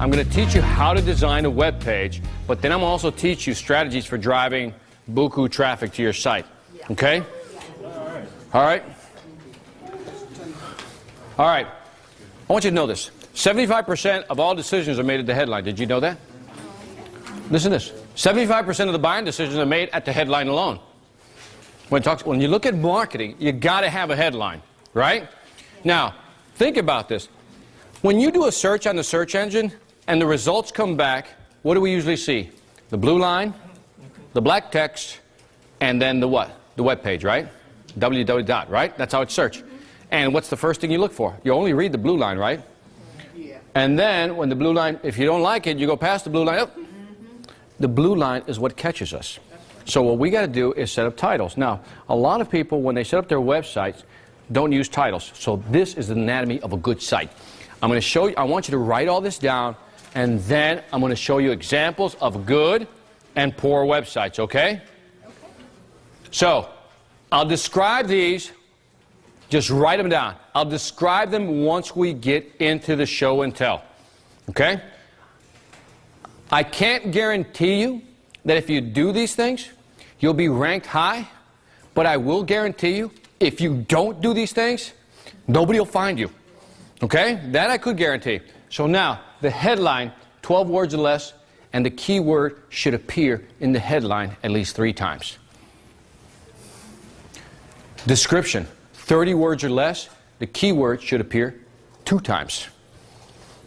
I'm going to teach you how to design a web page, but then I'm also teach you strategies for driving buku traffic to your site. Okay? All right? All right. I want you to know this. 75% of all decisions are made at the headline. Did you know that? Listen to this. 75% of the buying decisions are made at the headline alone. When you look at marketing, you got to have a headline, right? Now, think about this. When you do a search on the search engine and the results come back, what do we usually see? The blue line, the black text, and then the what? The web page, right? www. Right? That's how it's searched. And what's the first thing you look for? You only read the blue line, right? Yeah. And then when the blue line, if you don't like it, you go past the blue line. Oh, the blue line is what catches us. So what we got to do is set up titles. Now, a lot of people, when they set up their websites, don't use titles. So this is the anatomy of a good site. I'm going to show you, I want you to write all this down, and then I'm going to show you examples of good and poor websites, okay? So, I'll describe these, just write them down. I'll describe them once we get into the show and tell, okay? I can't guarantee you that if you do these things, you'll be ranked high, but I will guarantee you, if you don't do these things, nobody will find you. Okay? That I could guarantee. So now, the headline, 12 words or less, and the keyword should appear in the headline at least 3 times. Description, 30 words or less, the keyword should appear 2 times.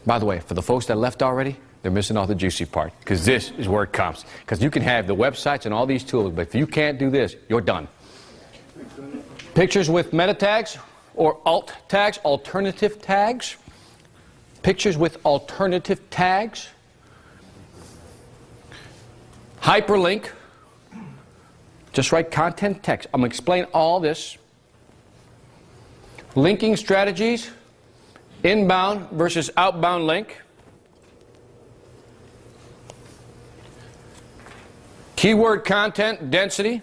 By the way, for the folks that left already, they're missing all the juicy part, because this is where it comes. Because you can have the websites and all these tools, but if you can't do this, you're done. Pictures with meta tags or alt tags, alternative tags. Pictures with alternative tags. Hyperlink. Just write content text. I'm going to explain all this. Linking strategies. Inbound versus outbound link. Keyword content density.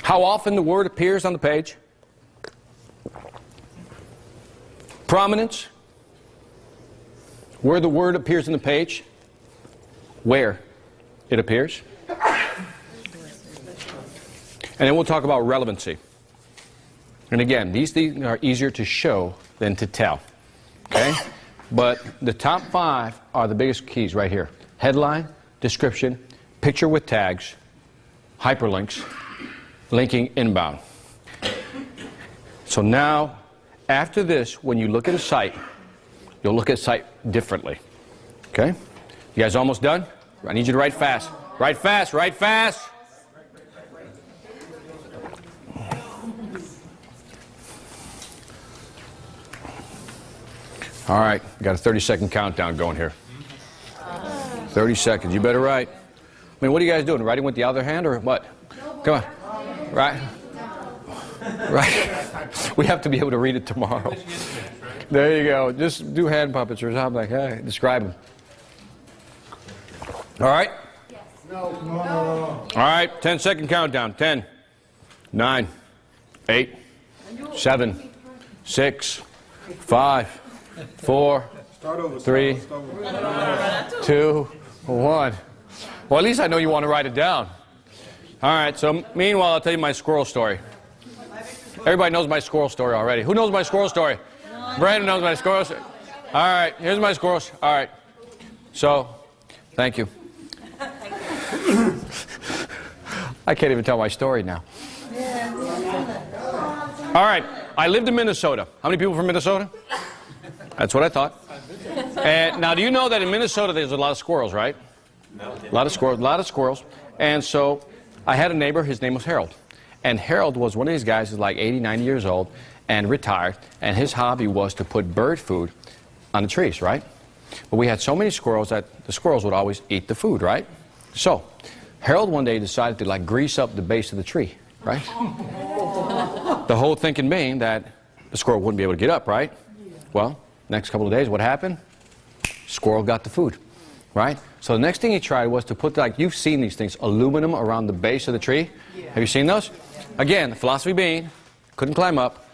How often the word appears on the page. Prominence. Where the word appears in the page. Where it appears. And then we'll talk about relevancy. And again, these things are easier to show than to tell. Okay? But the top 5 are the biggest keys right here. Headline, description, picture with tags, hyperlinks, linking inbound. So now, after this, when you look at a site, you'll look at a site differently. Okay? You guys almost done? I need you to write fast. Write fast, write fast! All right, got a 30-second countdown going here. 30 seconds, you better write. I mean, what are you guys doing? Writing with the other hand or what? Come on. Right? Right. We have to be able to read it tomorrow. There you go. Just do hand puppets or something like that. Hey, describe them. All right? No. All right, 10-second countdown. 10, 9, 8, 7, 6, 5, 4, 3, 2, 1. Well, at least I know you want to write it down. All right, so meanwhile, I'll tell you my squirrel story. Everybody knows my squirrel story already. Who knows my squirrel story? Brandon knows my squirrel story. All right, here's my squirrel story. All right. So, thank you. I can't even tell my story now. All right, I lived in Minnesota. How many people from Minnesota? That's what I thought. And now, do you know that in Minnesota there's a lot of squirrels, right? A lot of squirrels. And so I had a neighbor, his name was Harold. And Harold was one of these guys who's like 80, 90 years old and retired. And his hobby was to put bird food on the trees, right? But we had so many squirrels that the squirrels would always eat the food, right? So Harold one day decided to like grease up the base of the tree, right? The whole thinking being that the squirrel wouldn't be able to get up, right? Well, next couple of days, what happened? Squirrel got the food, right? So the next thing he tried was to put, like, you've seen these things, aluminum around the base of the tree. Yeah. Have you seen those? Again, the philosophy being, couldn't climb up.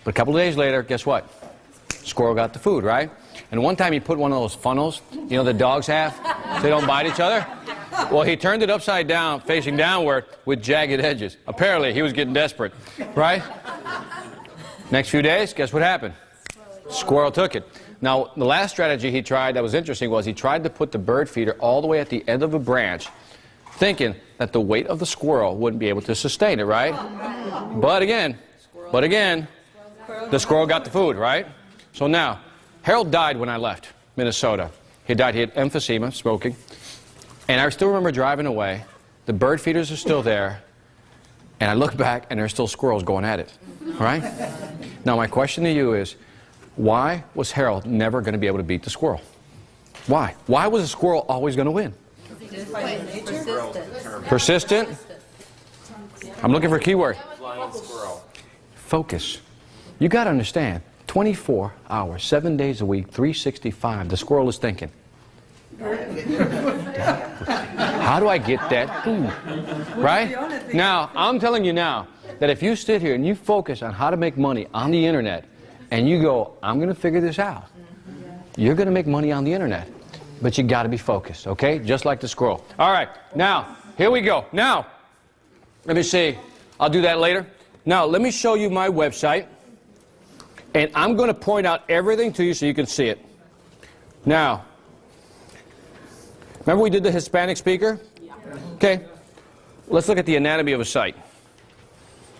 But a couple of days later, guess what? Squirrel got the food, right? And one time he put one of those funnels, you know, the dogs have, so they don't bite each other. Well, he turned it upside down, facing downward, with jagged edges. Apparently, he was getting desperate, right? Next few days, guess what happened? Squirrel took it. Now, the last strategy he tried that was interesting was he tried to put the bird feeder all the way at the end of a branch, thinking that the weight of the squirrel wouldn't be able to sustain it, right? But again, the squirrel got the food, right? So now, Harold died when I left Minnesota. He died, he had emphysema, smoking. And I still remember driving away. The bird feeders are still there. And I look back, and there's still squirrels going at it, right? Now, my question to you is, why was Harold never going to be able to beat the squirrel? Why? Why was the squirrel always going to win? Persistent. I'm looking for a keyword. Focus. You got to understand, 24 hours, 7 days a week, 365, the squirrel is thinking, how do I get that food? Right? Now, I'm telling you now that if you sit here and you focus on how to make money on the internet and you go, I'm going to figure this out, you're going to make money on the internet. But you got to be focused, okay? Just like the squirrel. All right, now, here we go. Now, let me see. I'll do that later. Now, let me show you my website. And I'm going to point out everything to you so you can see it. Now, remember we did the Hispanic speaker? Okay. Let's look at the anatomy of a site.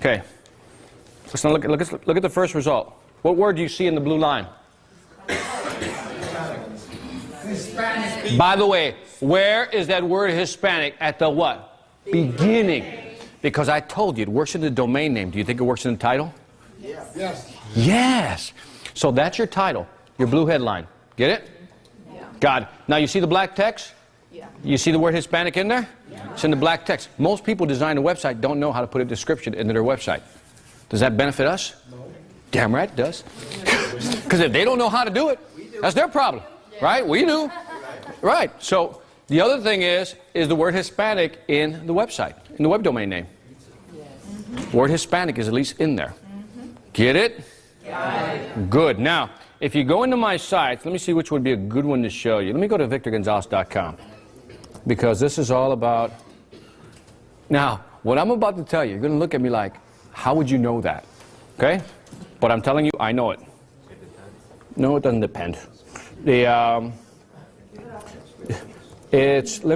Okay. Let's now look at the first result. What word do you see in the blue line? Hispanic. By the way, where is that word Hispanic? At the what? Beginning. Because I told you, it works in the domain name. Do you think it works in the title? Yes. Yes. So that's your title, your blue headline. Get it? Yeah. Got it. Now you see the black text? Yeah. You see the word Hispanic in there? Yeah. It's in the black text. Most people design a website don't know how to put a description into their website. Does that benefit us? No. Damn right it does. Because if they don't know how to do it, that's their problem. Right? We do. Right. So the other thing is the word Hispanic in the website, in the web domain name. The word Hispanic is at least in there. Get it? Good. Now, if you go into my sites, let me see which would be a good one to show you. Let me go to victorgonzalez.com because this is all about... Now, what I'm about to tell you, you're going to look at me like, how would you know that? Okay? But I'm telling you, I know it. No, it doesn't depend. Let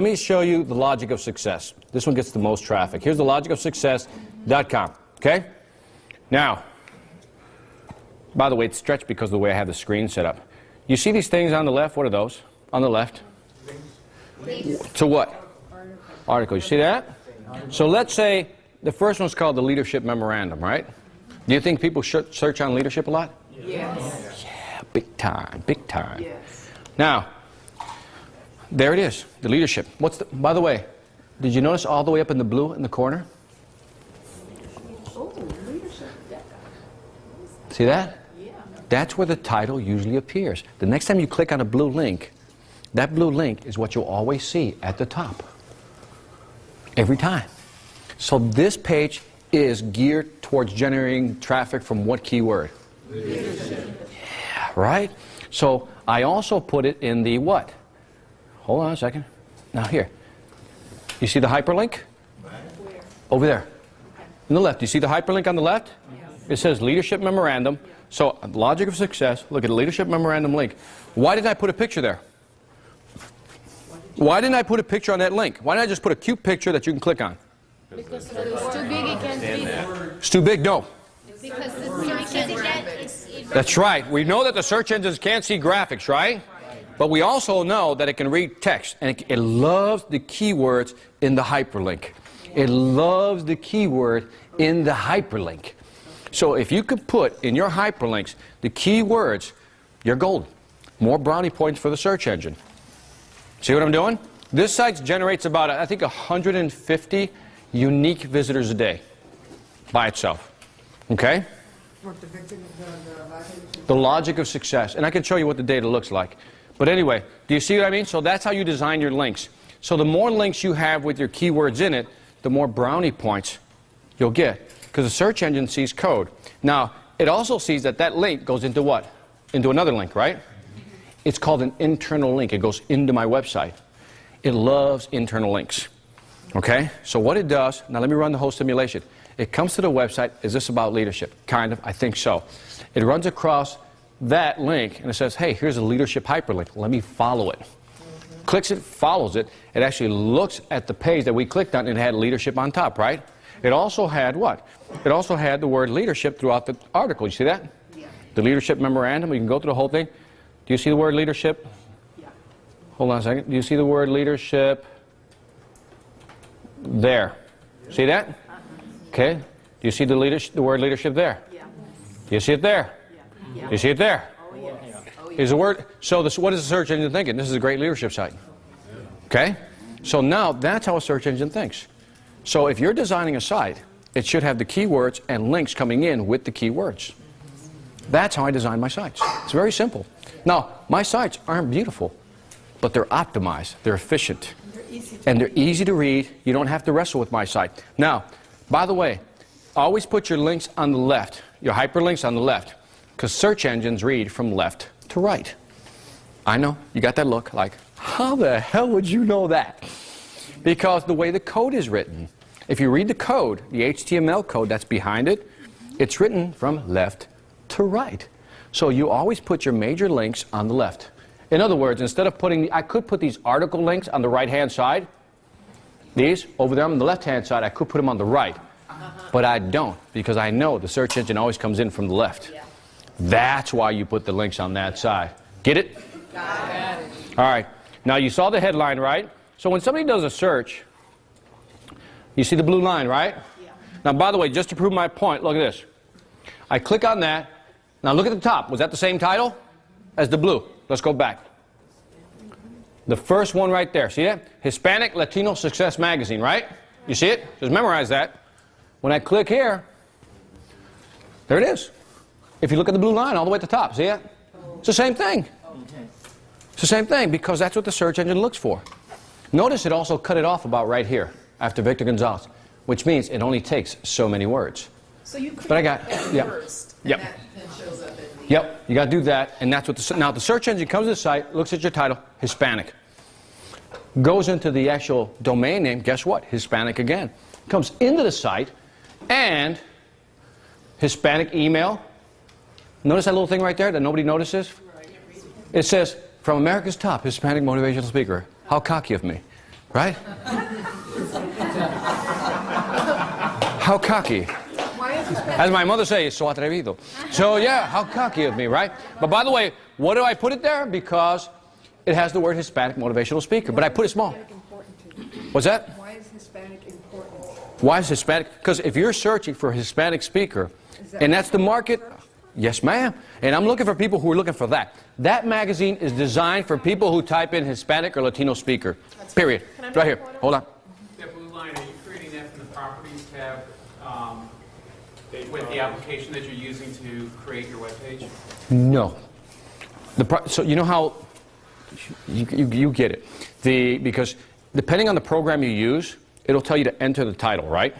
me show you the logic of success. This one gets the most traffic. Here's the logicofsuccess.com. Okay? Now, by the way, it's stretched because of the way I have the screen set up. You see these things on the left? What are those? On the left? To what? Article. You see that? So let's say the first one's called the Leadership Memorandum, right? Do you think people should search on leadership a lot? Yes. Yeah, big time, big time. Yes. Now, there it is, the leadership. By the way, did you notice all the way up in the blue in the corner? Oh, leadership. See that? Yeah. That's where the title usually appears. The next time you click on a blue link, that blue link is what you'll always see at the top. Every time. So this page is geared towards generating traffic from what keyword? Leadership. Yeah, right? So I also put it in the what? Hold on a second. Now here. You see the hyperlink? Over there. On the left. You see the hyperlink on the left? It says Leadership Memorandum. So, logic of success. Look at the Leadership Memorandum link. Why did I put a picture there? Why didn't I put a picture on that link? Why didn't I just put a cute picture that you can click on? Because it's too big, it can't read it. It's too big? No. Because the search engine can't. That's right. We know that the search engines can't see graphics, right? But we also know that it can read text. And it loves the keywords in the hyperlink. It loves the keyword in the hyperlink. So if you could put in your hyperlinks the keywords, you're golden. More brownie points for the search engine. See what I'm doing? This site generates about, I think, 150 unique visitors a day by itself. Okay? The logic of success. And I can show you what the data looks like. But anyway, do you see what I mean? So that's how you design your links. So the more links you have with your keywords in it, the more brownie points you'll get. Because the search engine sees code. Now, it also sees that that link goes into what? Into another link, right? It's called an internal link. It goes into my website. It loves internal links. Okay? So what it does, now let me run the whole simulation. It comes to the website. Is this about leadership? Kind of. I think so. It runs across that link and it says, hey, here's a leadership hyperlink. Let me follow it. Clicks it, follows it. It actually looks at the page that we clicked on and it had leadership on top, right? It also had what? It also had the word leadership throughout the article. You see that? Yeah. The leadership memorandum. We can go through the whole thing. Do you see the word leadership? Yeah. Hold on a second. Do you see the word leadership? There. See that? Okay. Do you see the word leadership there? Yeah. Do you see it there? Yeah. Do you see it there? Oh, yes. Is the word, so this, what is the search engine thinking? This is a great leadership site. Okay? So now that's how a search engine thinks. So if you're designing a site, it should have the keywords and links coming in with the keywords. That's how I design my sites. It's very simple. Now, my sites aren't beautiful, but they're optimized, they're efficient, and they're easy to read. You don't have to wrestle with my site. Now, by the way, always put your links on the left, your hyperlinks on the left, because search engines read from left to right. I know, you got that look like, how the hell would you know that? Because the way the code is written. If you read the code, the HTML code that's behind it, it's written from left to right. So you always put your major links on the left. In other words, instead of putting, I could put these article links on the right-hand side. These, over there on the left-hand side, I could put them on the right. But I don't, because I know the search engine always comes in from the left. Yeah. That's why you put the links on that side. Get it? Got it. All right. Now, you saw the headline, right? So when somebody does a search, you see the blue line, right? Yeah. Now, by the way, just to prove my point, look at this. I click on that. Now, look at the top. Was that the same title as the blue? Let's go back. The first one right there. See that? Hispanic Latino Success Magazine, right? You see it? Just memorize that. When I click here, there it is. If you look at the blue line all the way at the top, see it? It's the same thing. It's the same thing because that's what the search engine looks for. Notice it also cut it off about right here after Victor Gonzalez, which means it only takes so many words. So you click first, and that then shows up at the Yep, you got to do that, and that's what now the search engine comes to the site, looks at your title, Hispanic, goes into the actual domain name. Guess what? Hispanic again. Comes into the site, and Hispanic email. Notice that little thing right there that nobody notices? It says, from America's top Hispanic motivational speaker. How cocky of me, right? How cocky. As my mother says, so atrevido. So yeah, how cocky of me, right? But by the way, what do I put it there? Because it has the word Hispanic motivational speaker, but I put it small. What's that? Why is Hispanic important? Why is Hispanic? Because if you're searching for a Hispanic speaker, and that's the market, yes ma'am, and I'm looking for people who are looking for that. That magazine is designed for people who type in Hispanic or Latino speaker, period. Right here, hold on. That blue line, are you creating that from the Properties tab with the application that you're using to create your webpage? No. So you know how, you get it. Because depending on the program you use, it'll tell you to enter the title, right?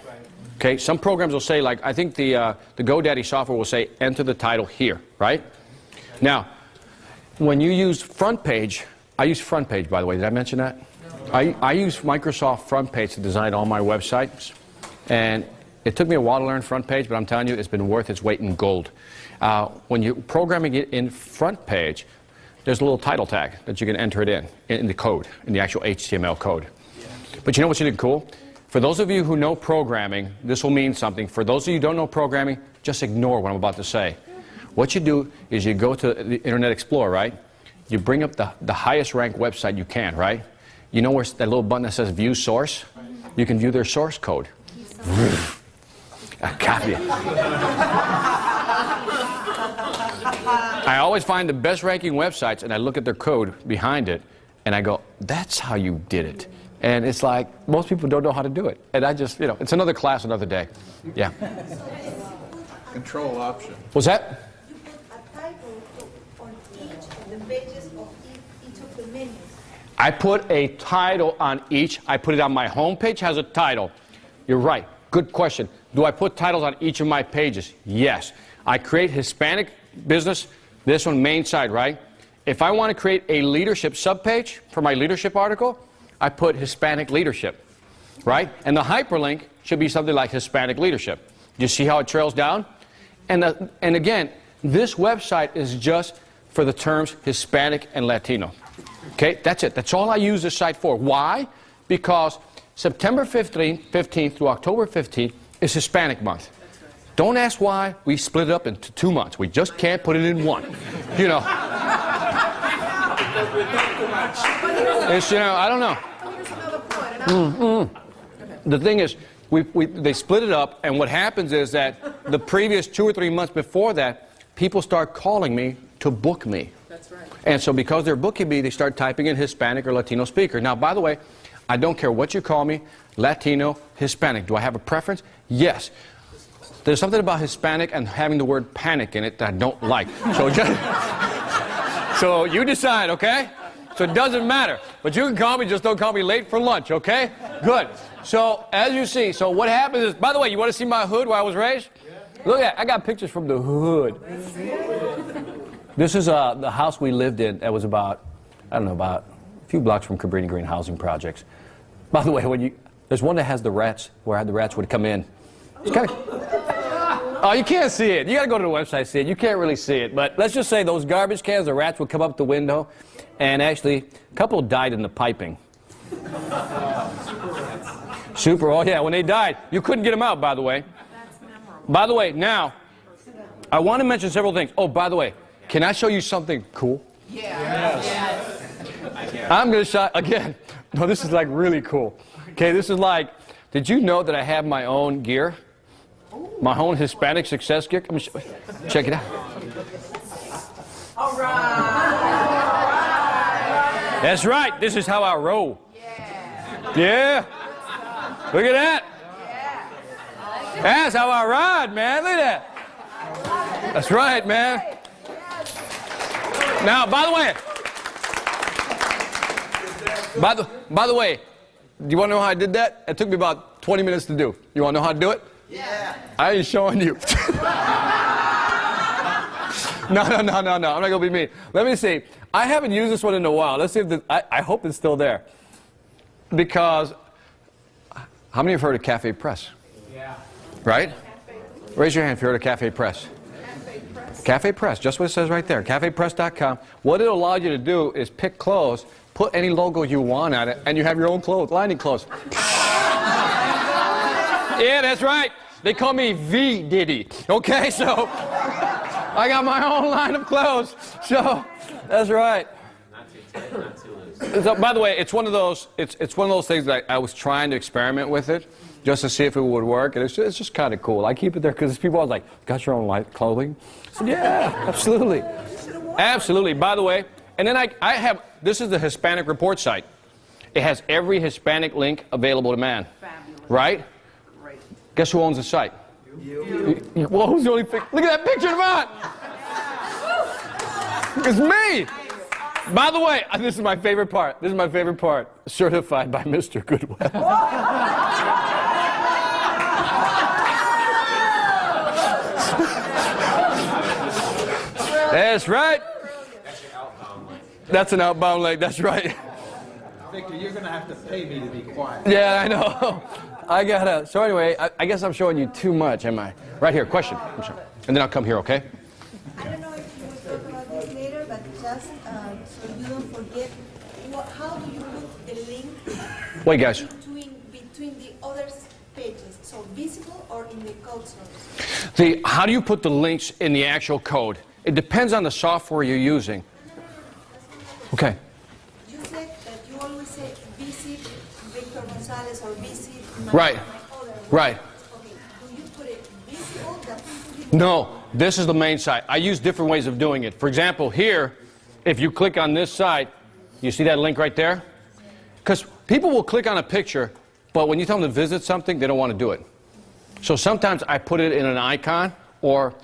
Okay, some programs will say, like, I think the GoDaddy software will say, enter the title here, right? Now, when you use front page, I use front page, by the way, did I mention that? No. I use Microsoft front page to design all my websites, and it took me a while to learn front page, but I'm telling you, it's been worth its weight in gold. When you're programming it in front page, there's a little title tag that you can enter it in the code, in the actual HTML code. But you know what's really cool? For those of you who know programming, this will mean something. For those of you who don't know programming, just ignore what I'm about to say. What you do is you go to the Internet Explorer, right? You bring up the highest ranked website you can, right? You know where that little button that says View Source? You can view their source code. I copy it. I always find the best ranking websites and I look at their code behind it and I go, that's how you did it. And it's like, most people don't know how to do it. And I just, you know, it's another class, another day. Yeah. Control option. What's that? You put a title on each of the pages of each of the menus. I put a title on each. I put it on my home page, has a title. You're right. Good question. Do I put titles on each of my pages? Yes. I create Hispanic business, this one main side, right? if I want to create a leadership subpage for my leadership article, I put Hispanic leadership, right? And the hyperlink should be something like Hispanic leadership. Do you see how it trails down? And again, this website is just for the terms Hispanic and Latino. Okay, that's it. That's all I use this site for. Why? Because September 15th through October 15th is Hispanic month. Don't ask why we split it up into 2 months. We just can't put it in one. You know. It's, you know, I don't know. Here's another point. The thing is, they split it up, and what happens is that the previous 2 or 3 months before that, people start calling me to book me. That's right. And so because they're booking me, they start typing in Hispanic or Latino speaker. Now, by the way, I don't care what you call me, Latino, Hispanic. Do I have a preference? Yes. There's something about Hispanic and having the word panic in it that I don't like. So, so you decide, okay? So it doesn't matter. But you can call me, just don't call me late for lunch, okay? Good. So as you see, so what happens is, by the way, you want to see my hood where I was raised? Look at that. I got pictures from the hood. This is the house we lived in that was about, I don't know, about a few blocks from Cabrini Green housing projects. By the way, there's one that has the rats, where the rats would come in. It's kind of... Oh, you can't see it. You got to go to the website to see it. You can't really see it. But let's just say those garbage cans, the rats would come up the window, and actually, a couple died in the piping. Super. Oh, yeah, when they died, you couldn't get them out, by the way. By the way, now, I want to mention several things. Oh, by the way, can I show you something cool? Yeah. Yes. I'm going to show, again, no, this is like really cool. Okay, this is like, did you know that I have my own gear? My own Hispanic success gear? Let me show, check it out. All right. That's right. This is how I roll. Yeah. Look at that. That's how I ride, man. Look at that. That's right, man. Now, by the way, do you want to know how I did that? It took me about 20 minutes to do. You want to know how to do it? Yeah. I ain't showing you. No. I'm not going to be mean. Let me see. I haven't used this one in a while. Let's see if I hope it's still there. Because, how many have heard of Cafe Press? Yeah. Right? Raise your hand if you heard of Cafe Press. Cafe Press, just what it says right there. CafePress.com. What it'll allow you to do is pick clothes, put any logo you want on it, and you have your own clothes, lining clothes. Yeah, that's right. They call me V Diddy. Okay, so I got my own line of clothes. So that's right. So, by the way, it's one of those. It's one of those things that I was trying to experiment with it, just to see if it would work, and it's just kind of cool. I keep it there because people are like, "Got your own clothing?" I said, "Yeah, absolutely, absolutely." By the way, and then I have this is the Hispanic Report site. It has every Hispanic link available to man. Fabulous. Right? Great. Guess who owns the site? You. Well, who's the only? Look at that picture of that. It's me. By the way, this is my favorite part. This is my favorite part. Certified by Mr. Goodwill. That's right. That's an outbound link. That's right. Victor, you're going to have to pay me to be quiet. Yeah, I know. I gotta. So anyway, I guess I'm showing you too much, am I? Right here. Question. And then I'll come here. Okay. I don't know if you will talk about this later, but just so you don't forget, how do you put the link Wait, guys. between the other pages? So visible or in the code source? How do you put the links in the actual code? It depends on the software you're using. Okay. You said that you always say visit Victor Gonzalez or visit my Right. other one. Right. Okay. Do you put it visible? No, this is the main site. I use different ways of doing it. For example, here, if you click on this site, you see that link right there? Because people will click on a picture, but when you tell them to visit something, they don't want to do it. So sometimes I put it in an icon, or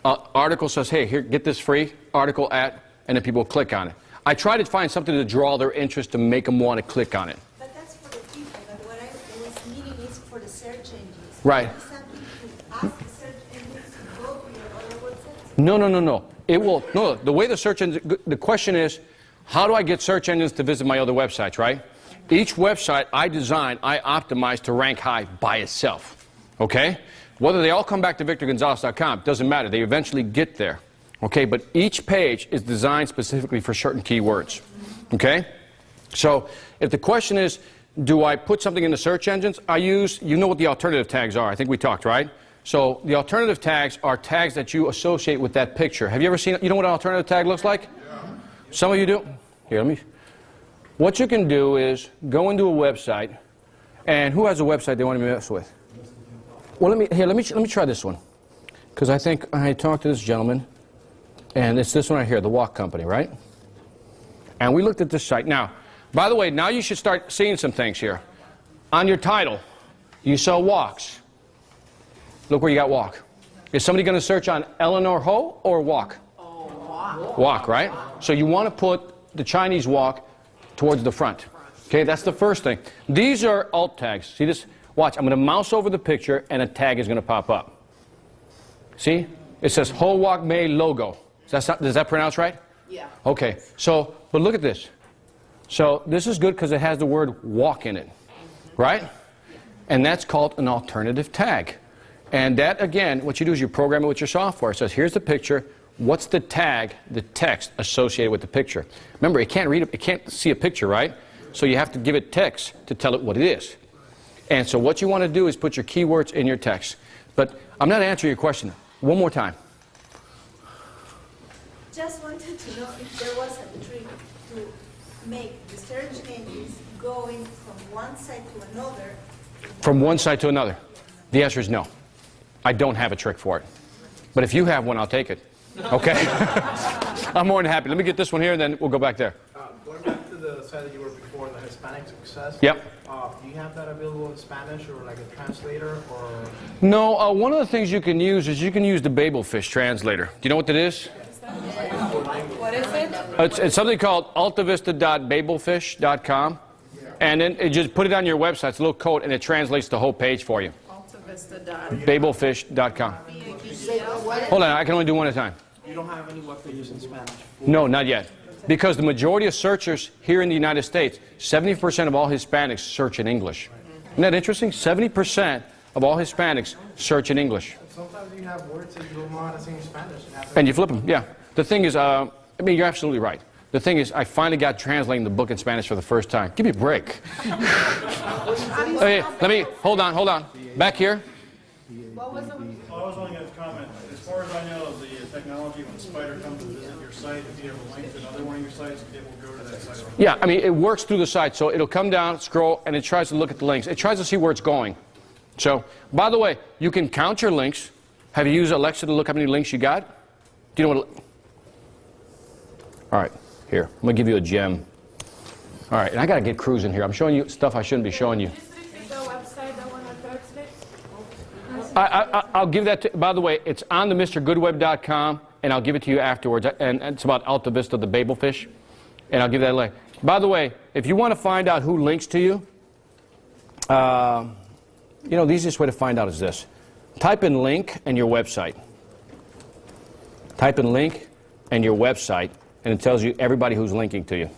an article says, hey, here, get this free article at, and then people click on it. I try to find something to draw their interest to make them want to click on it. But that's for the people. But what I was meaning is for the search engine. Right. Is something to ask the search engines to go to your other websites? No, no, no, no. It will, no, the way the search engine, the question is, how do I get search engines to visit my other websites, right? Each website I design, I optimize to rank high by itself, okay? Whether they all come back to VictorGonzalez.com, doesn't matter. They eventually get there, okay? But each page is designed specifically for certain keywords, okay? So if the question is, do I put something in the search engines? I use, you know what the alternative tags are. I think we talked, right? So the alternative tags are tags that you associate with that picture. Have you ever seen, you know what an alternative tag looks like? Yeah. Some of you do. Here, let me. What you can do is go into a website, and who has a website they want to mess with? Well, let me try this one, because I think I talked to this gentleman, and it's this one right here, the Walk Company, right? And we looked at this site. Now, by the way, now you should start seeing some things here. On your title, you saw walks. Look where you got walk. Is somebody going to search on Eleanor Ho or walk? Oh, wow. Walk, right? So you want to put the Chinese walk towards the front. Okay, that's the first thing. These are alt tags. See this? Watch, I'm going to mouse over the picture and a tag is going to pop up. See? It says Ho Walk Mei logo. Does that pronounce right? Yeah. Okay, so, but look at this. So this is good because it has the word walk in it, right? And that's called an alternative tag. And that, again, what you do is you program it with your software. It says, here's the picture. What's the tag, the text associated with the picture? Remember, it can't read it, it can't see a picture, right? So you have to give it text to tell it what it is. And so what you want to do is put your keywords in your text. But I'm not answering your question. One more time. Just wanted to know if there was a trick to make the search engines going from one site to another. From one site to another. The answer is no. I don't have a trick for it. But if you have one, I'll take it. Okay? I'm more than happy. Let me get this one here, and then we'll go back there. Going back to the site that you were before, the Hispanic Success. Yep. Do you have that available in Spanish or like a translator or? No, one of the things you can use is you can use the Babelfish translator. Do you know what that is? What is it? It's something called altavista.babelfish.com. And then it just put it on your website. It's a little code, and it translates the whole page for you. Babelfish.com. Hold on, I can only do one at a time. You don't have any web pages in Spanish? No, not yet. Because the majority of searchers here in the United States, 70% of all Hispanics search in English. Isn't that interesting? 70% of all Hispanics search in English. Sometimes you have words that you don't know how to say in Spanish. And you flip them, yeah. The thing is, I mean, you're absolutely right. The thing is, I finally got translating the book in Spanish for the first time. Give me a break. Okay, let me, hold on. Back here. What was the... Well, I was only going to comment. As far as I know, the technology, when Spider comes to visit your site, if you have a link to another one of your sites, it will go to that site. Yeah, I mean, it works through the site. So it'll come down, scroll, and it tries to look at the links. It tries to see where it's going. So, by the way, you can count your links. Have you used Alexa to look how many links you got? Do you know what? All right, here. I'm going to give you a gem. All right, and I got to get cruising here. I'm showing you stuff I shouldn't be showing you. I'll give that to, by the way, it's on the MrGoodWeb.com, and I'll give it to you afterwards. And it's about Alta Vista, the Babelfish, and I'll give that a link. By the way, if you want to find out who links to you, the easiest way to find out is this. Type in link and your website. Type in link and your website, and it tells you everybody who's linking to you.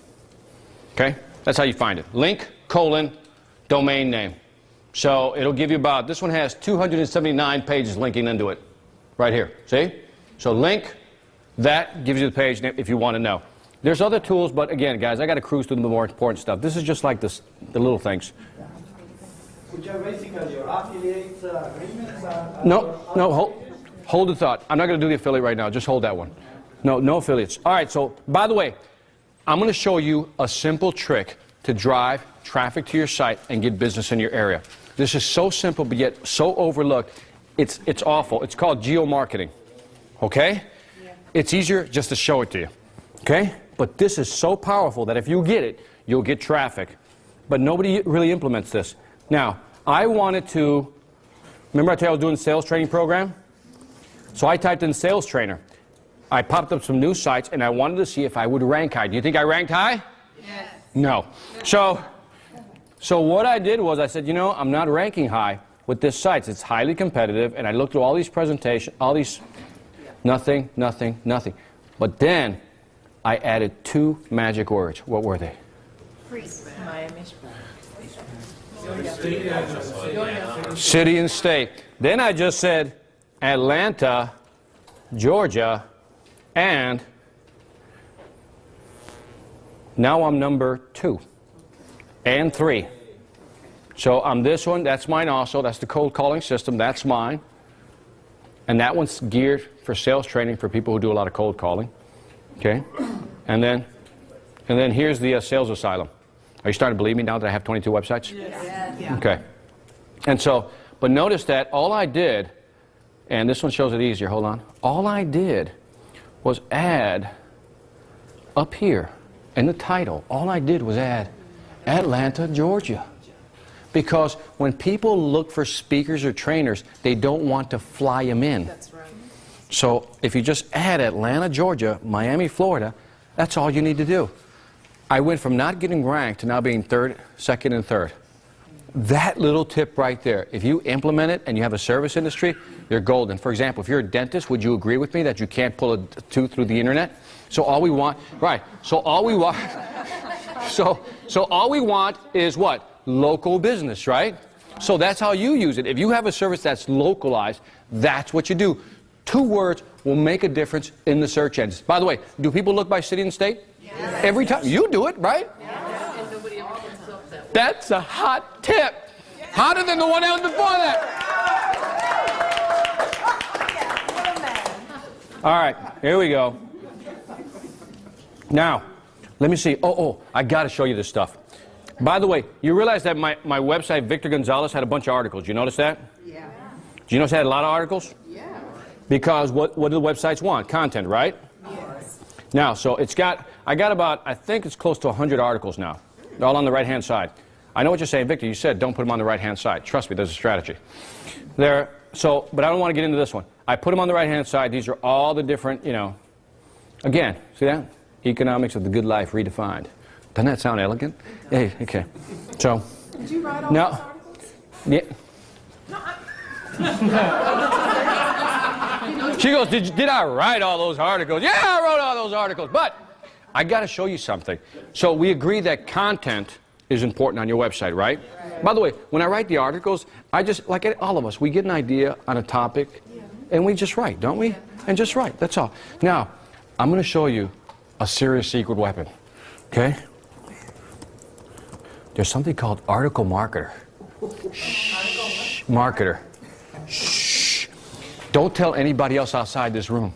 Okay? That's how you find it. Link, domain name. So it'll give you about, this one has 279 pages linking into it. Right here. See? So link, that gives you the page name if you want to know. There's other tools, but again, guys, I got to cruise through the more important stuff. This is just like this, the little things. Which are basically your affiliate agreements? No, hold the thought. I'm not going to do the affiliate right now. Just hold that one. No affiliates. All right, so by the way, I'm going to show you a simple trick to drive traffic to your site and get business in your area. This is so simple, but yet so overlooked. It's awful. It's called geomarketing. Okay? Yeah. It's easier just to show it to you. Okay? But this is so powerful that if you get it, you'll get traffic. But nobody really implements this. Now, I wanted to, remember I told you I was doing a sales training program? So I typed in sales trainer. I popped up some new sites, and I wanted to see if I would rank high. Do you think I ranked high? Yes. No. So what I did was I said, I'm not ranking high. with this site. It's highly competitive, and I looked through all these presentations, all these, nothing, nothing, nothing. But then I added 2 magic words. What were they? City and state. Then I just said Atlanta, Georgia, and now I'm number 2 and 3. So on this one, that's mine also. That's the cold calling system. That's mine. And that one's geared for sales training for people who do a lot of cold calling. Okay? And then here's the sales asylum. Are you starting to believe me now that I have 22 websites? Yes. Okay. And so, but notice that all I did, and this one shows it easier, hold on. All I did was add up here in the title, all I did was add Atlanta, Georgia. Because when people look for speakers or trainers, they don't want to fly them in. That's right. So if you just add Atlanta, Georgia, Miami, Florida, that's all you need to do. I went from not getting ranked to now being second and third. That little tip right there, if you implement it and you have a service industry, you're golden. For example, if you're a dentist, would you agree with me that you can't pull a tooth through the internet? So all we want, right, so all we want, so all we want is what? Local business, right? So that's how you use it. If you have a service that's localized, that's what you do. 2 words will make a difference in the search engines. By the way, do people look by city and state? Yes. Every time. You do it, right? Yes. And nobody ever comes up that way. That's a hot tip. Yes. Hotter than the one else before that. All right, here we go. Now, let me see. Oh, I got to show you this stuff. By the way, you realize that my website, Victor Gonzalez, had a bunch of articles. You notice that? Yeah. Do you notice it had a lot of articles? Yeah. Because what do the websites want? Content, right? Yes. Now, so I got about, I think it's close to 100 articles now. They're all on the right-hand side. I know what you're saying, Victor. You said don't put them on the right-hand side. Trust me, there's a strategy. But I don't want to get into this one. I put them on the right-hand side. These are all the different, again, see that? Economics of the good life redefined. Doesn't that sound elegant? Hey, okay. So, Did you write all those articles? Yeah. She goes, did I write all those articles? Yeah, I wrote all those articles. But I got to show you something. So we agree that content is important on your website, right? By the way, when I write the articles, I just, like all of us, we get an idea on a topic, and we just write, don't we? And just write, that's all. Now, I'm going to show you a serious secret weapon, okay? There's something called article marketer. Shh, marketer. Shh. Don't tell anybody else outside this room.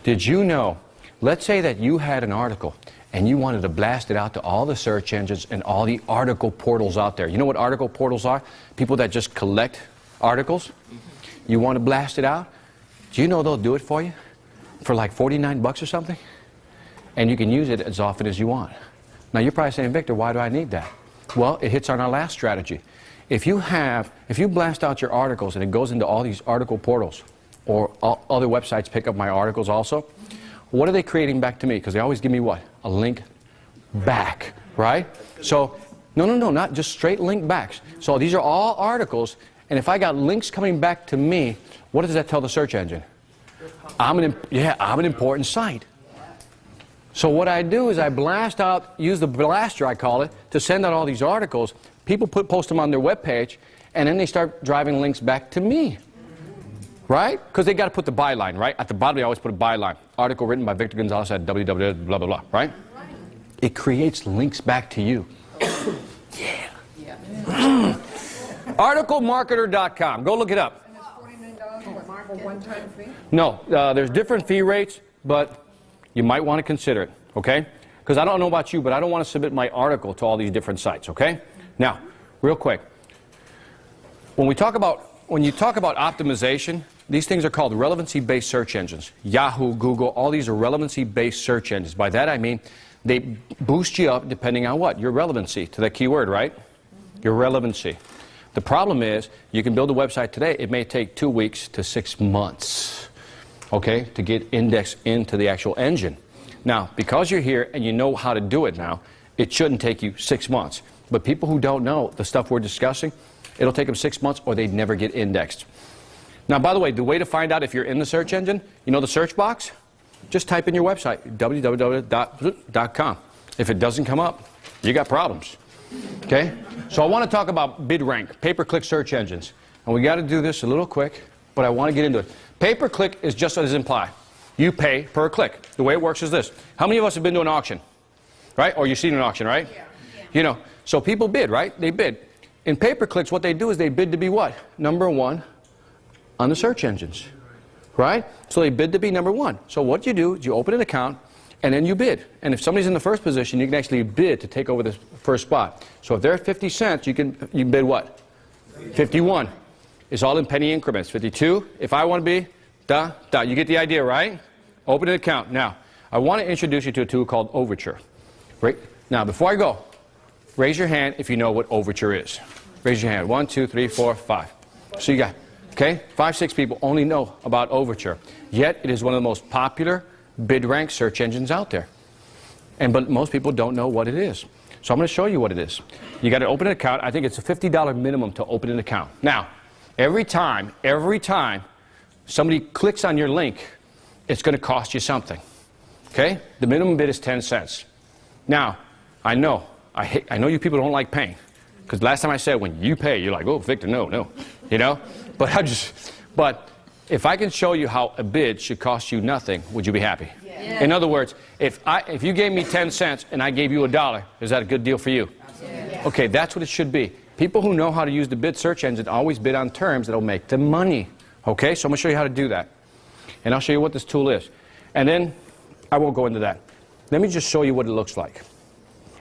Did you know, let's say that you had an article and you wanted to blast it out to all the search engines and all the article portals out there. You know what article portals are? People that just collect articles. You want to blast it out? Do you know they'll do it for you? For like 49 bucks or something? And you can use it as often as you want. Now you're probably saying, Victor, why do I need that? Well, it hits on our last strategy. If you blast out your articles and it goes into all these article portals, or other websites pick up my articles also, what are they creating back to me? Because they always give me what? A link back, right? So, no, not just straight link backs. So these are all articles, and if I got links coming back to me, what does that tell the search engine? I'm an important site. So what I do is I blast out, use the blaster, I call it, to send out all these articles. People post them on their webpage, and then they start driving links back to me. Right? Because they got to put the byline, right? At the bottom, they always put a byline. Article written by Victor Gonzalez at www, blah, blah, blah, right? It creates links back to you. Yeah. Articlemarketer.com. Go look it up. And it's $49 for one-time fee? No, there's different fee rates, but you might want to consider it, okay? Because I don't know about you, but I don't want to submit my article to all these different sites, okay? Now, real quick. When you talk about optimization, these things are called relevancy-based search engines. Yahoo, Google, all these are relevancy-based search engines. By that I mean they boost you up depending on what? Your relevancy to that keyword, right? Your relevancy. The problem is you can build a website today. It may take 2 weeks to 6 months, okay, to get indexed into the actual engine. Now, because you're here and you know how to do it now, it shouldn't take you 6 months. But people who don't know the stuff we're discussing, It'll take them 6 months or they'd never get indexed. Now, by the way, the way to find out if you're in the search engine, you know the search box? Just type in your website, www.com. If it doesn't come up, you got problems. Okay? So I want to talk about BidRank, pay-per-click search engines. And we got to do this a little quick, but I want to get into it. Pay-per-click is just as implied. You pay per click. The way it works is this. How many of us have been to an auction? Right? Or you've seen an auction, right? Yeah. You know, so people bid, right? They bid. In pay-per-clicks, what they do is they bid to be what? Number one on the search engines, right? So they bid to be number one. So what you do is you open an account and then you bid. And if somebody's in the first position, you can actually bid to take over the first spot. So if they're at 50 cents, you can bid what? 51. It's all in penny increments. 52. If I want to be, you get the idea, right? Open an account. Now, I want to introduce you to a tool called Overture. Right? Now, before I go, raise your hand if you know what Overture is. Raise your hand. 1, 2, 3, 4, 5. So you got, okay, 5, 6 people only know about Overture. Yet, it is one of the most popular BidRank search engines out there. But most people don't know what it is. So I'm going to show you what it is. You got to open an account. I think it's a $50 minimum to open an account. Now, every time somebody clicks on your link, it's going to cost you something. Okay? The minimum bid is 10 cents. Now, I know you people don't like paying. Because last time I said, when you pay, you're like, oh, Victor, no. You know? But if I can show you how a bid should cost you nothing, would you be happy? Yeah. In other words, if you gave me 10 cents and I gave you $1, is that a good deal for you? Yeah. Okay, that's what it should be. People who know how to use the bid search engine always bid on terms that will make them money. Okay, so I'm going to show you how to do that. And I'll show you what this tool is. And then I won't go into that. Let me just show you what it looks like.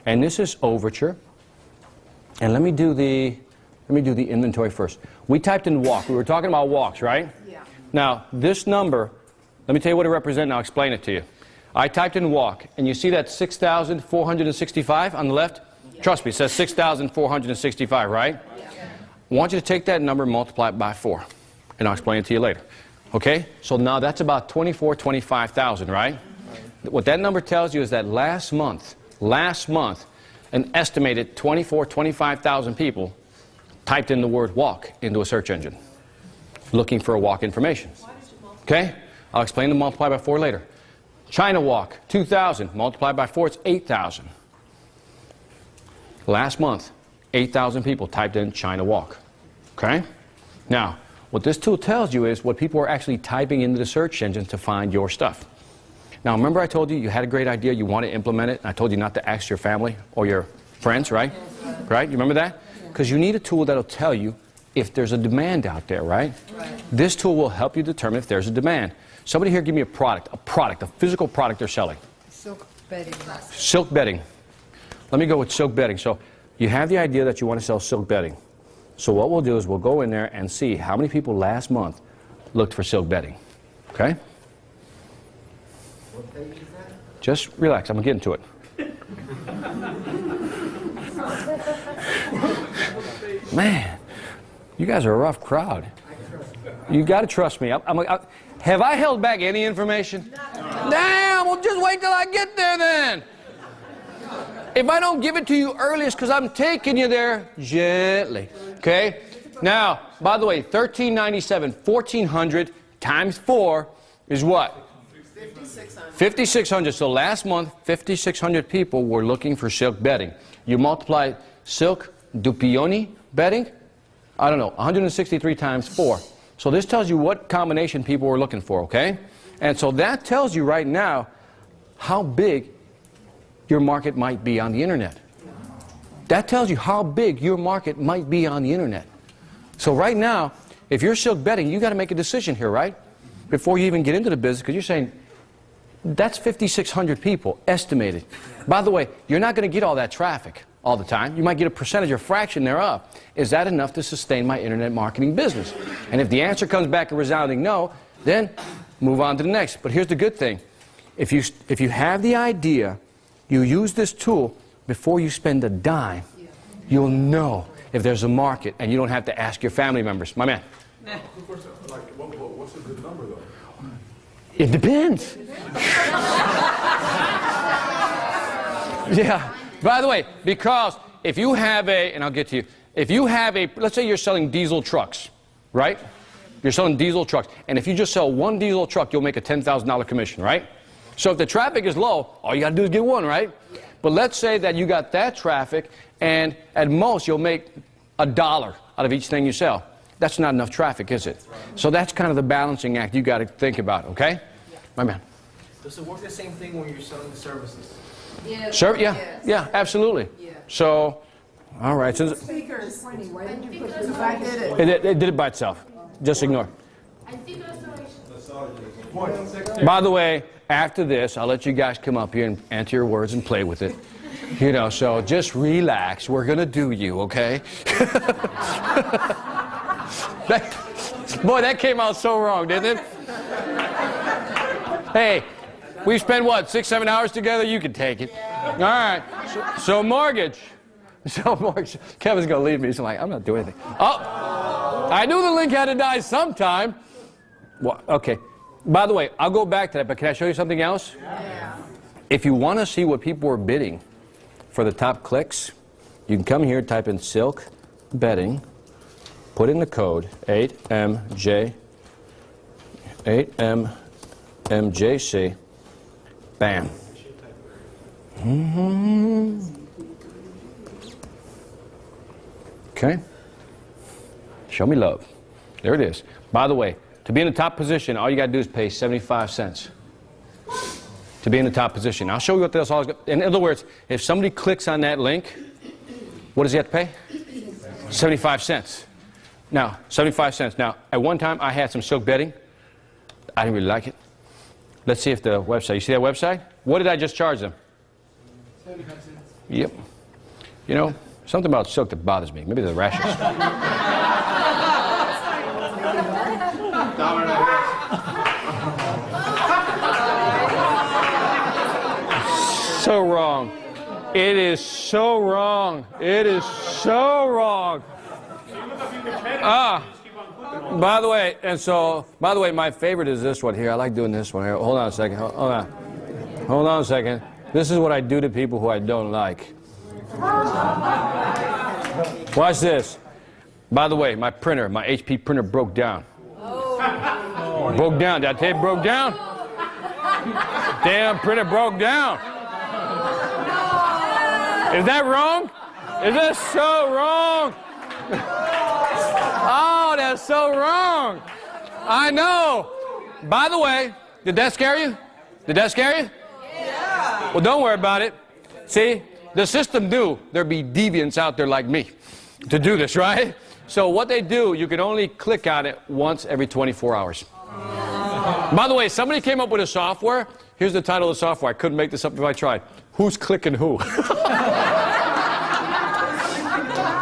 And this is Overture. And let me do the inventory first. We typed in walk. We were talking about walks, right? Yeah. Now, this number, let me tell you what it represents, and I'll explain it to you. I typed in walk, and you see that 6,465 on the left? Yeah. Trust me, it says 6,465, right? Yeah. I want you to take that number and multiply it by 4. And I'll explain it to you later. Okay? So now that's about 25,000, right? What that number tells you is that last month, an estimated 25,000 people typed in the word walk into a search engine, looking for a walk information. Okay? I'll explain the multiply by 4 later. China walk, 2,000. Multiplied by 4, it's 8,000. Last month, 8,000 people typed in China walk. Okay? Now, what this tool tells you is what people are actually typing into the search engine to find your stuff. Now, remember I told you you had a great idea, you want to implement it, and I told you not to ask your family or your friends, right? Right? You remember that? Because you need a tool that will tell you if there's a demand out there, right? This tool will help you determine if there's a demand. Somebody here give me a physical product they're selling. Silk bedding. Silk bedding. Let me go with silk bedding. So you have the idea that you want to sell silk bedding. So what we'll do is we'll go in there and see how many people last month looked for silk bedding. Okay? What page is that? Just relax. I'm going to get into it. Man, you guys are a rough crowd. You got to trust me. Have I held back any information? No. Damn, well just wait till I get there then. If I don't give it to you early, it's because I'm taking you there gently. Okay? Now, by the way, $1,397, $1,400 times 4 is what? 5,600. 5,600. So last month, 5,600 people were looking for silk bedding. You multiply silk dupioni bedding, I don't know, 163 times 4. So this tells you what combination people were looking for, okay? And so that tells you right now how big your market might be on the internet. That tells you how big your market might be on the internet. So right now, if you're silk bedding, you got to make a decision here, right? Before you even get into the business, because you're saying, that's 5,600 people estimated. By the way, you're not going to get all that traffic all the time. You might get a percentage or fraction thereof. Is that enough to sustain my internet marketing business? And if the answer comes back a resounding no, then move on to the next. But here's the good thing. If you have the idea, you use this tool, before you spend a dime, you'll know if there's a market, and you don't have to ask your family members. My man. What's a good number, though? It depends. Yeah. By the way, because if you have and I'll get to you, if you have a, let's say you're selling diesel trucks, right? You're selling diesel trucks. And if you just sell one diesel truck, you'll make a $10,000 commission, right? So if the traffic is low, all you got to do is get one, right? But let's say that you got that traffic, and at most you'll make $1 out of each thing you sell. That's not enough traffic, is it? So that's kind of the balancing act you got to think about, okay? My man. Does it work the same thing when you're selling the services? Yes. Sure, yeah, Yes. yeah, absolutely. Yeah. So, all right. So Speakers. Why didn't you put this? I did it. it did it by itself. Just ignore. I think restoration. By the way, after this, I'll let you guys come up here and answer your words and play with it. You know, so just relax. We're going to do you, okay? Boy, that came out so wrong, didn't it? Hey, we've spent, what, 6-7 hours together? You can take it. All right. So mortgage. So mortgage. Kevin's going to leave me. So I'm like, I'm not doing anything. Oh, I knew the link had to die sometime. Well, okay. By the way, I'll go back to that, but can I show you something else? Yeah. If you want to see what people are bidding for the top clicks, you can come here, type in silk betting, put in the code 8MJC, bam. Okay. Show me love. There it is. By the way, to be in the top position, all you got to do is pay 75 cents. To be in the top position. I'll show you what this all is. In other words, if somebody clicks on that link, what does he have to pay? 75 cents. Now, 75 cents. Now, at one time, I had some silk betting. I didn't really like it. Let's see if the website, you see that website? What did I just charge them? 75 cents. Yep. You know, something about silk that bothers me. Maybe the rashes. So wrong. It is so wrong. It is so wrong. By the way, my favorite is this one here. I like doing this one here. Hold on a second. Hold on. Hold on a second. This is what I do to people who I don't like. Watch this. By the way, my printer, my HP printer broke down. Broke down. Did I tell you it broke down? Damn printer broke down. Is that wrong? Is that so wrong? Oh, that's so wrong. I know. By the way, did that scare you? Did that scare you? Yeah. Well, don't worry about it. See, the system knew there'd be deviants out there like me to do this, right? So what they do, you can only click on it once every 24 hours. By the way, somebody came up with a software. Here's the title of the software. I couldn't make this up if I tried. Who's clicking who?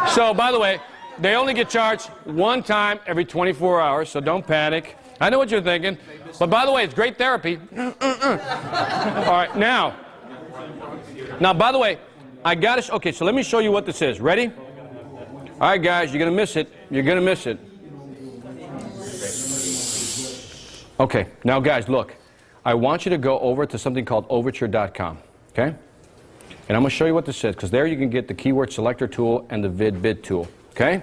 So, by the way, they only get charged one time every 24 hours, so don't panic. I know what you're thinking. But by the way, it's great therapy. All right, now, by the way, I got to, okay, so let me show you what this is. Ready? All right, guys, you're going to miss it. You're going to miss it. Okay, now, guys, look. I want you to go over to something called overture.com, okay? And I'm going to show you what this is, because there you can get the keyword selector tool and the bid tool, okay?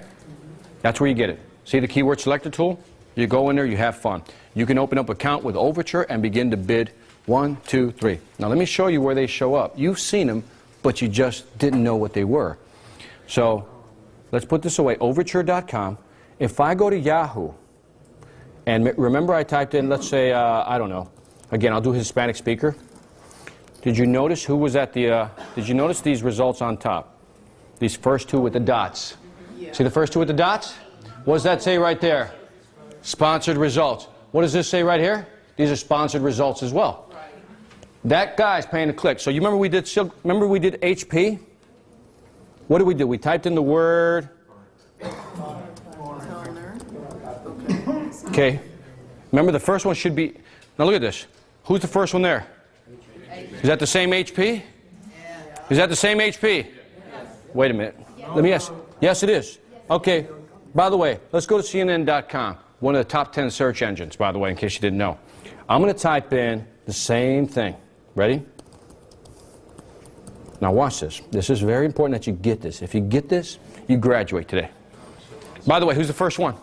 That's where you get it. See the keyword selector tool? You go in there, you have fun. You can open up an account with Overture and begin to bid 1, 2, 3. Now let me show you where they show up. You've seen them, but you just didn't know what they were. So let's put this away, overture.com. If I go to Yahoo, and remember I typed in, let's say, I don't know, again, I'll do Hispanic speaker. Did you notice who was at the, did you notice these results on top? These first two with the dots. Yeah. See the first two with the dots? What does that say right there? Sponsored results. What does this say right here? These are sponsored results as well. Right. That guy's paying a click. So you remember we did HP? What did we do? We typed in the word. Okay. Remember the first one should be, now look at this. Who's the first one there? Is that the same HP? Is that the same HP? Wait a minute. Let me ask. Yes, it is. Okay. By the way, let's go to CNN.com, one of the top 10 search engines, by the way, in case you didn't know. I'm going to type in the same thing. Ready? Now watch this. This is very important that you get this. If you get this, you graduate today. By the way, who's the first one?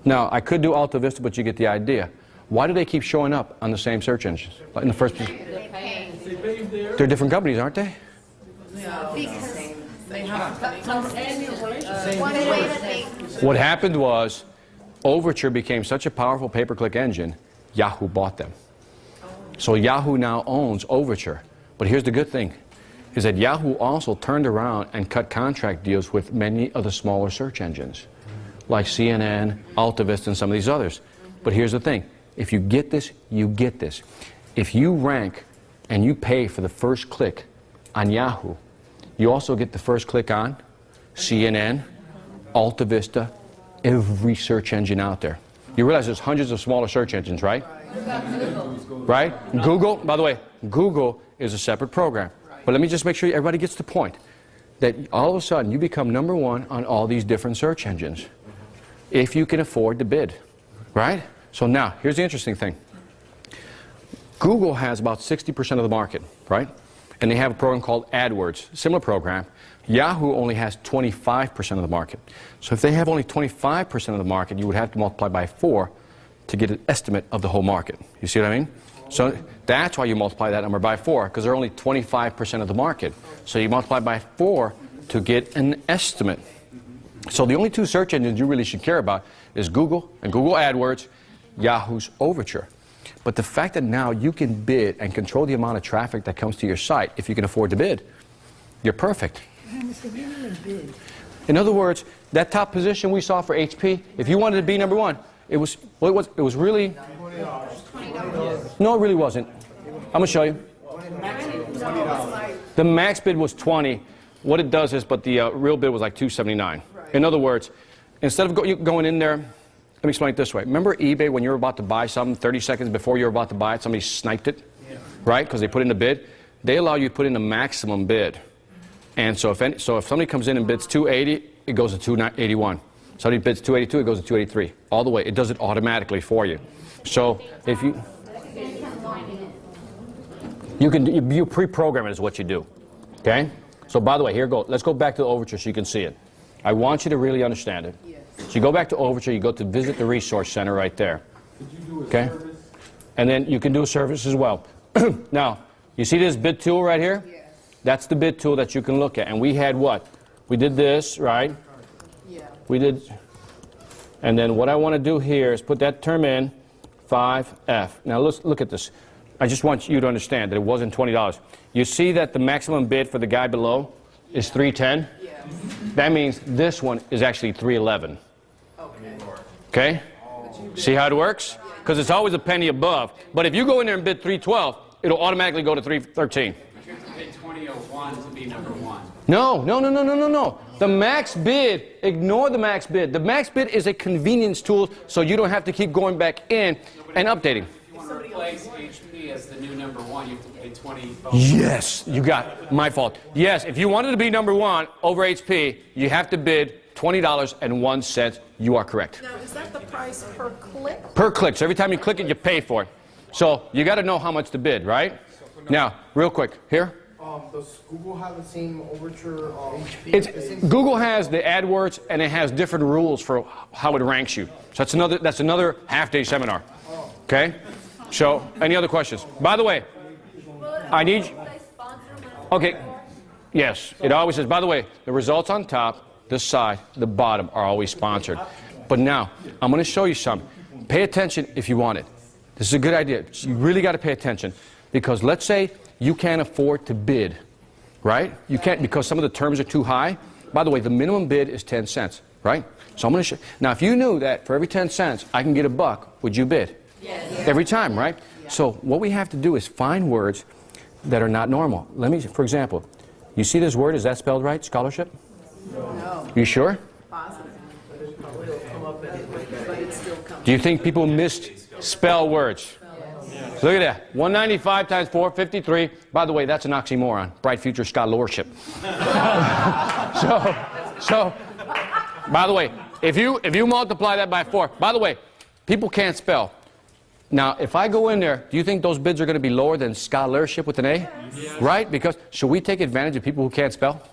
Now, I could do Alta Vista, but you get the idea. Why do they keep showing up on the same search engines? Like in the first position? They're different companies, aren't they? What happened was, Overture became such a powerful pay-per-click engine, Yahoo bought them. So Yahoo now owns Overture. But here's the good thing, is that Yahoo also turned around and cut contract deals with many of the smaller search engines, like CNN, Alta Vista, and some of these others. But here's the thing, if you get this, you get this. If you rank and you pay for the first click on Yahoo, you also get the first click on CNN, Alta Vista, every search engine out there. You realize there's hundreds of smaller search engines, right? Right? Google, by the way, Google is a separate program. But let me just make sure everybody gets the point that all of a sudden you become #1 on all these different search engines if you can afford to bid, right? So now, here's the interesting thing. Google has about 60% of the market, right? And they have a program called AdWords, similar program. Yahoo only has 25% of the market. So if they have only 25% of the market, you would have to multiply by 4 to get an estimate of the whole market. You see what I mean? So that's why you multiply that number by 4, because they're only 25% of the market. So you multiply by 4 to get an estimate. So the only two search engines you really should care about is Google and Google AdWords, Yahoo's Overture. But the fact that now you can bid and control the amount of traffic that comes to your site if you can afford to bid, you're perfect. In other words, that top position we saw for HP, if you wanted to be #1, it was really, no, it really wasn't. I'm going to show you. The max bid was 20. What it does is, but the real bid was like 279. In other words, instead of going in there, let me explain it this way. Remember eBay when you were about to buy something, 30 seconds before you were about to buy it, somebody sniped it, right? Because they put in a bid. They allow you to put in a maximum bid. And so if somebody comes in and bids 280, it goes to 281. Somebody bids 282, it goes to 283. All the way. It does it automatically for you. So if you pre-program it is what you do. Okay? So by the way, here go. Let's go back to the Overture so you can see it. I want you to really understand it. So you go back to Overture, you go to visit the resource center right there. Okay? And then you can do a service as well. Now, you see this bid tool right here? That's the bid tool that you can look at. And we had what? We did this, right? We did. And then what I want to do here is put that term in, 5F. Now let's look at this. I just want you to understand that it wasn't $20. You see that the maximum bid for the guy below is 310? That means this one is actually 311. Okay? See how it works? Because it's always a penny above. But if you go in there and bid 312, it'll automatically go to 313. You have to bid 2001 to be #1. No. The max bid, ignore the max bid. The max bid is a convenience tool so you don't have to keep going back in and updating. If you want to replace HP as the new #1, you have to pay 20. Yes, you got it. My fault. Yes, if you wanted to be #1 over HP, you have to bid $20.01. You are correct. Now, is that the price per click? Per click. So every time you click it, you pay for it. So you got to know how much to bid, right? Now, real quick, here. Does Google have the same Overture Google has the AdWords, and it has different rules for how it ranks you. So that's another half-day seminar. Okay? So, any other questions? By the way, I need... Okay. Yes, it always says, by the way, the results on top, the side, the bottom are always sponsored. But now, I'm going to show you something. Pay attention if you want it. This is a good idea. You really got to pay attention. Because let's say you can't afford to bid, right? You can't because some of the terms are too high. By the way, the minimum bid is 10 cents, right? So I'm going to show. Now, if you knew that for every 10 cents I can get $1, would you bid? Yes. Every time, right? So what we have to do is find words that are not normal. Let me, for example, you see this word? Is that spelled right? Scholarship? No. You sure? Positive. Do you think people misspell words? Look at that. 195 times 453. By the way, that's an oxymoron. Bright future scholarship. so, by the way, if you multiply that by 4, by the way, people can't spell. Now, if I go in there, do you think those bids are going to be lower than scholarship with an A? Right? Because should we take advantage of people who can't spell?